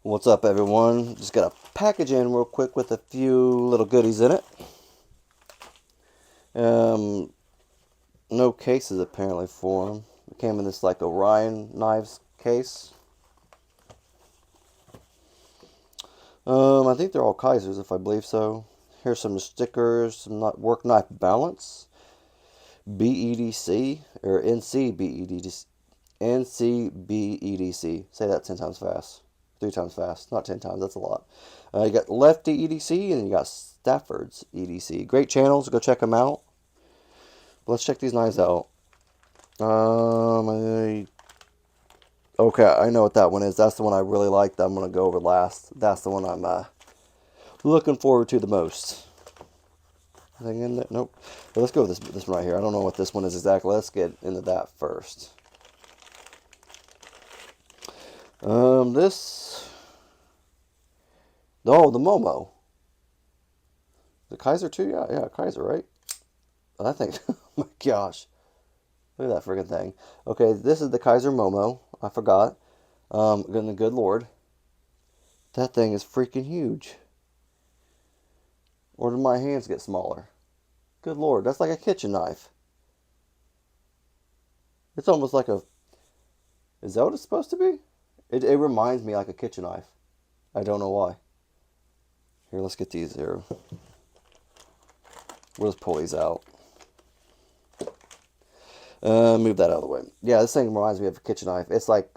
What's up, everyone? Just got a package in real quick with a few little goodies in it. Um, no cases apparently for them. It came in this like Orion knives case. I think they're all Kaisers, if I believe so. Here's some stickers, some work knife balance, BEDC or NCBEDC, NCBEDC. Say that 10 times fast. 3 times fast. Not 10 times, that's a lot. You got Lefty EDC and you got Stafford's EDC. Great channels, go check them out. Let's check these knives out. Okay, I know what that one is. That's the one I really like that I'm going to go over last. That's the one I'm looking forward to the most. Anything in there? Nope. But let's go with this one right here. I don't know what this one is exactly. Let's get into that first. Oh, the Momo. The Kaiser too? Yeah, Kaiser, right? I think, oh my gosh. Look at that freaking thing. Okay, this is the Kaiser Momo. I forgot. Good Lord. That thing is freaking huge. Or did my hands get smaller? Good Lord, that's like a kitchen knife. It's almost like a... Is that what it's supposed to be? It reminds me like a kitchen knife. I don't know why. Here, let's get these here. We'll just pull these out. Move that out of the way. Yeah, this thing reminds me of a kitchen knife. It's like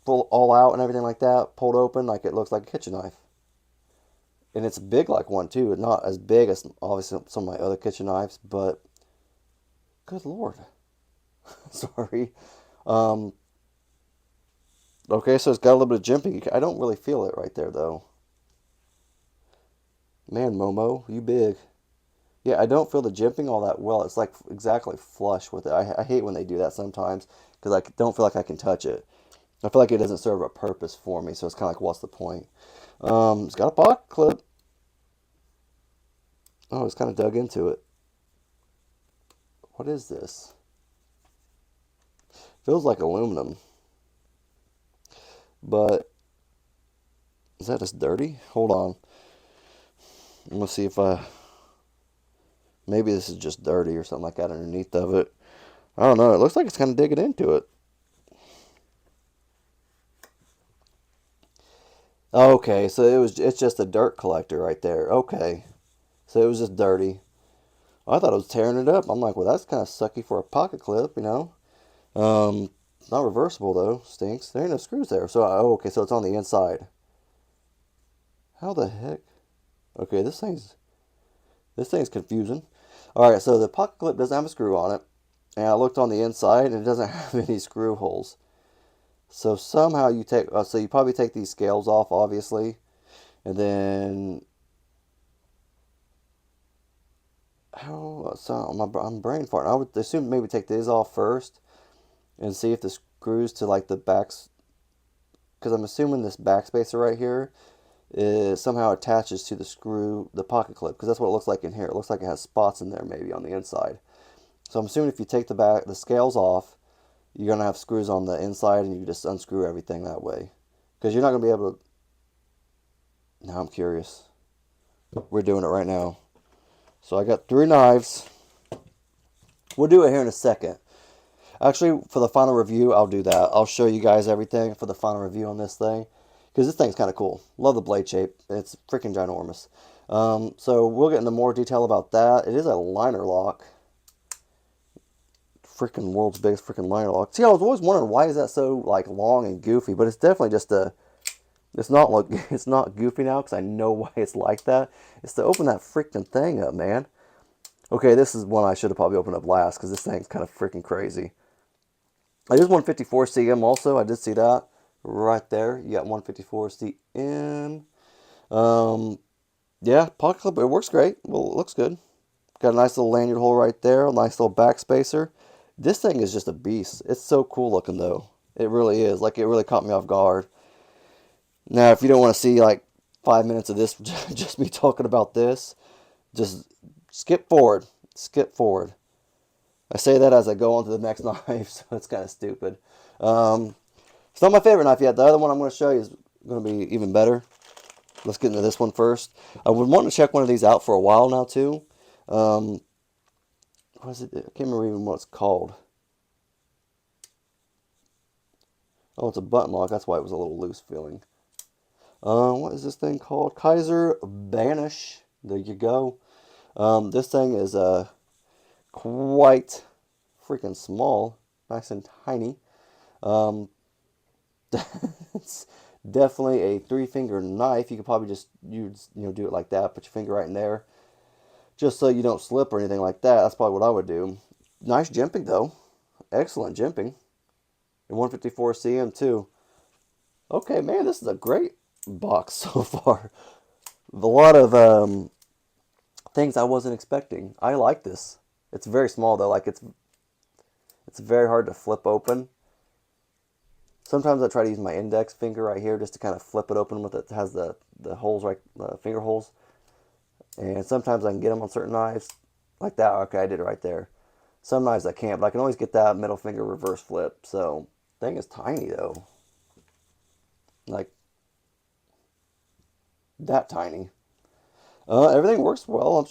full all out and everything like that, pulled open, like it looks like a kitchen knife. And it's big like one too. It's not as big as obviously some of my other kitchen knives, but good Lord. Sorry. Okay, so it's got a little bit of jimping. I don't really feel it right there though. Man, Momo, you big. Yeah, I don't feel the jimping all that well. It's like exactly flush with it. I hate when they do that sometimes because I don't feel like I can touch it. I feel like it doesn't serve a purpose for me, so it's kind of like, what's the point? It's got a pocket clip. Oh, it's kind of dug into it. What is this? Feels like aluminum. But, is that just dirty? Hold on. I'm going to see if maybe this is just dirty or something like that underneath of it. I don't know. It looks like it's kind of digging into it. Okay, so it's just a dirt collector right there. Okay. So it was just dirty. I thought it was tearing it up. I'm like, well, that's kind of sucky for a pocket clip, you know. Not reversible though. Stinks. There ain't no screws there. So okay, so it's on the inside. How the heck? Okay, this thing's confusing. All right, so the pocket clip doesn't have a screw on it, and I looked on the inside and it doesn't have any screw holes. So somehow you so you probably take these scales off, obviously, and then I'm brain farting. I would assume maybe take these off first and see if the screws to like the backs, because I'm assuming this backspacer right here is somehow attaches to the pocket clip, because that's what it looks like in here. It looks like it has spots in there maybe on the inside. So I'm assuming if you take the scales off, you're gonna have screws on the inside, and you just unscrew everything that way, because you're not gonna be able to. Now I'm curious. We're doing it right now. So I got 3 knives. We'll do it here in a second. Actually, for the final review, I'll do that. I'll show you guys everything for the final review on this thing, because this thing's kind of cool. Love the blade shape. It's freaking ginormous. So we'll get into more detail about that. It is a liner lock. Freaking world's biggest freaking liner lock. See, I was always wondering why is that so like long and goofy, but it's definitely just it's not goofy now, because I know why it's like that. It's to open that freaking thing up, man. Okay, this is one I should have probably opened up last, because this thing's kind of freaking crazy. It is 154 cm also. I did see that right there. You got 154 cm. Yeah, pocket clip. It works great. Well, it looks good. Got a nice little lanyard hole right there. A nice little back spacer. This thing is just a beast. It's so cool looking though. It really is. Like, it really caught me off guard. Now, if you don't want to see like 5 minutes of this, just me talking about this, just skip forward. Skip forward. I say that as I go on to the next knife, so it's kind of stupid. It's not my favorite knife yet. The other one I'm going to show you is going to be even better. Let's get into this one first. I would want to check one of these out for a while now too. What is it? I can't remember even what it's called. Oh, it's a button lock. That's why it was a little loose feeling. What is this thing called? Kaiser Banish. There you go. This thing is quite freaking small. Nice and tiny. It's definitely a 3-finger knife. You could probably just do it like that. Put your finger right in there, just so you don't slip or anything like that. That's probably what I would do. Nice jimping though. Excellent jimping. And 154 cm too. Okay, man, this is a great box so far. A lot of things I wasn't expecting. I like this. It's very small though. Like it's very hard to flip open. Sometimes I try to use my index finger right here just to kind of flip it open with it. It has the holes, right, finger holes. And sometimes I can get them on certain knives like that. Okay, I did it right there. Some knives I can't, but I can always get that middle finger reverse flip. So, thing is tiny though. Like, that tiny. Everything works well.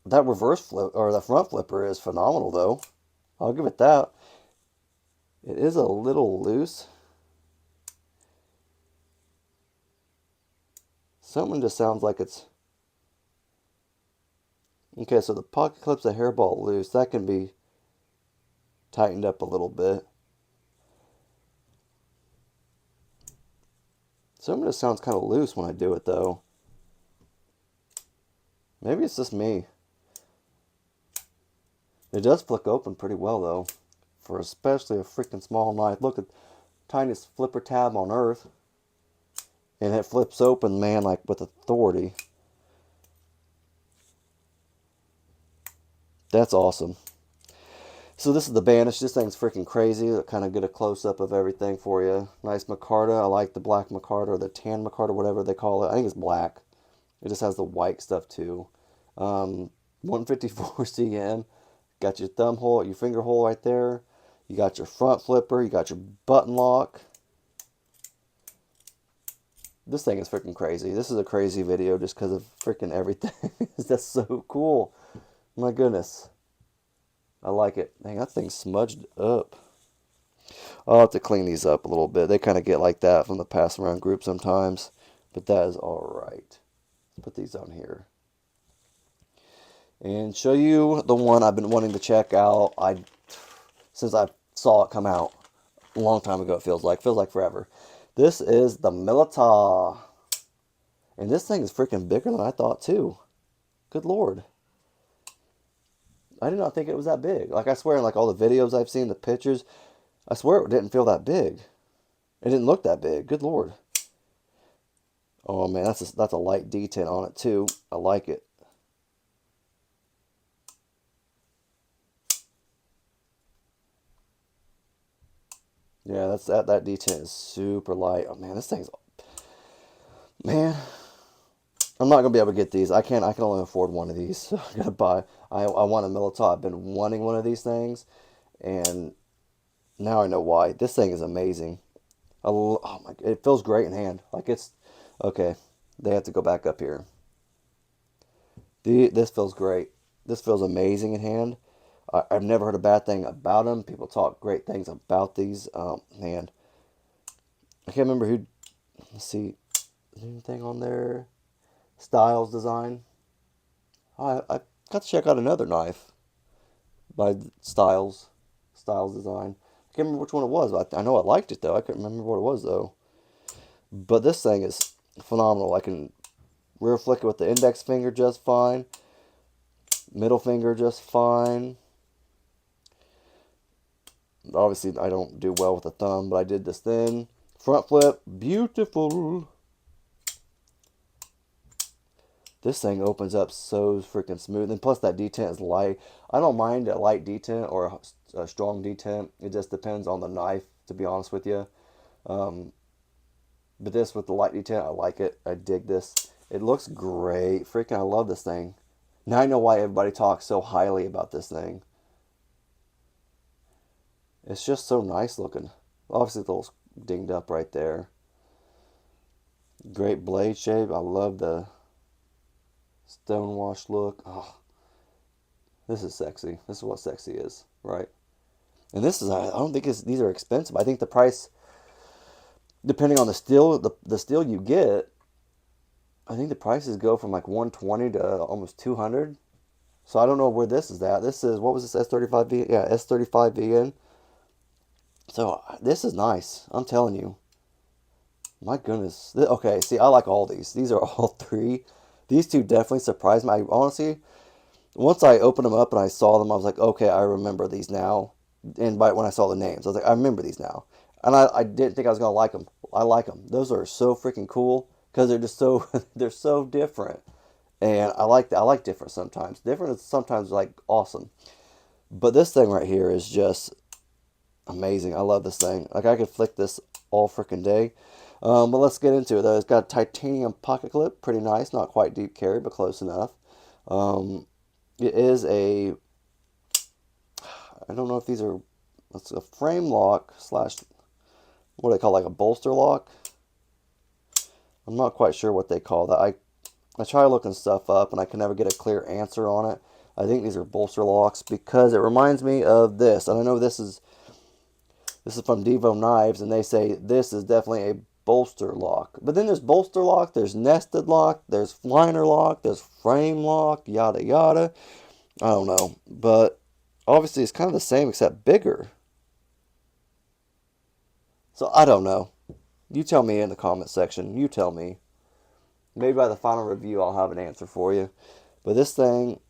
That reverse flip, or the front flipper is phenomenal though. I'll give it that. It is a little loose. Something just sounds like it's... Okay, so the pocket clip's a hairball loose. That can be tightened up a little bit. Something just sounds kind of loose when I do it though. Maybe it's just me. It does flick open pretty well though, for especially a freaking small knife. Look at the tiniest flipper tab on earth. And it flips open, man, like with authority. That's awesome. So this is the Banish. This thing's freaking crazy. I'll kind of get a close-up of everything for you. Nice micarta. I like the black micarta or the tan micarta, whatever they call it. I think it's black. It just has the white stuff too. 154 cm. Got your thumb hole, your finger hole right there. You got your front flipper. You got your button lock. This thing is freaking crazy. This is a crazy video just because of freaking everything. That's so cool. My goodness. I like it. Dang, that thing's smudged up. I'll have to clean these up a little bit. They kind of get like that from the pass around group sometimes. But that is alright. Let's put these on here. And show you the one I've been wanting to check out. Since I saw it come out a long time ago, it feels like forever. This is the Militaw. And this thing is freaking bigger than I thought too. Good Lord. I did not think it was that big. Like I swear in like all the videos I've seen, the pictures, I swear it didn't feel that big. It didn't look that big. Good Lord. Oh man, that's a light detent on it too. I like it. Yeah, that detent is super light. Oh man, this thing's... Man, I'm not gonna be able to get these. I can only afford one of these. So I'm gonna buy. I want a Militaw. I've been wanting one of these things, and now I know why. This thing is amazing. Oh my! It feels great in hand. Like it's okay. They have to go back up here. This feels great. This feels amazing in hand. I've never heard a bad thing about them. People talk great things about these. Man, I can't remember who. Let's see, is there anything on there? Styles Design. I got to check out another knife by Styles Design. I can't remember which one it was. I know I liked it though. I couldn't remember what it was though. But this thing is phenomenal. I can rear flick it with the index finger just fine. Middle finger just fine. Obviously, I don't do well with the thumb, but I did this thing. Front flip, beautiful. This thing opens up so freaking smooth. And plus that detent is light. I don't mind a light detent or a strong detent. It just depends on the knife, to be honest with you. But this with the light detent, I like it. I dig this. It looks great. Freaking, I love this thing. Now I know why everybody talks so highly about this thing. It's just so nice looking. Obviously, it's a little dinged up right there. Great blade shape. I love the stonewash look. Oh, this is sexy. This is what sexy is, right? And this is, I don't think these are expensive. I think the price, depending on the steel you get, I think the prices go from like 120 to almost 200. So I don't know where this is at. This is, what was this, S35V? Yeah, S35VN. So this is nice. I'm telling you. My goodness. Okay, see, I like all these. These are all three. These two definitely surprised me. I honestly, once I opened them up and I saw them, I was like, okay, I remember these now. And when I saw the names, I was like, I remember these now. And I didn't think I was going to like them. I like them. Those are so freaking cool because they're just so, they're so different. And I like different sometimes. Different is sometimes like awesome. But this thing right here is just amazing. I love this thing. Like I could flick this all freaking day. But let's get into it though. It's got a titanium pocket clip. Pretty nice. Not quite deep carry, but close enough. It is a, I don't know if these are, it's a frame lock slash, what do they call, like a bolster lock? I'm not quite sure what they call that. I try looking stuff up and I can never get a clear answer on it. I think these are bolster locks because it reminds me of this. And I know this is from Devo Knives, and they say this is definitely a bolster lock. But then there's bolster lock, there's nested lock, there's liner lock, there's frame lock, yada yada. I don't know. But obviously it's kind of the same except bigger. So I don't know. You tell me in the comment section. You tell me. Maybe by the final review I'll have an answer for you. But this thing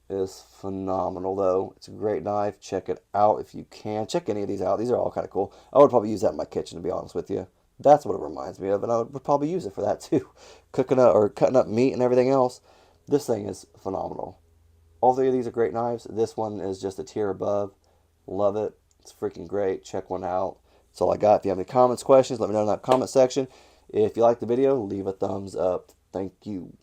is phenomenal though. It's a great knife. Check it out if you can. Check any of these out. These are all kind of cool. I would probably use that in my kitchen, to be honest with you. That's what it reminds me of, and I would probably use it for that too. Cooking up or cutting up meat and everything else. This thing is phenomenal. All three of these are great knives. This one is just a tier above. Love it. It's freaking great. Check one out. That's all I got. If you have any comments, questions, let me know in that comment section. If you like the video, leave a thumbs up. Thank you.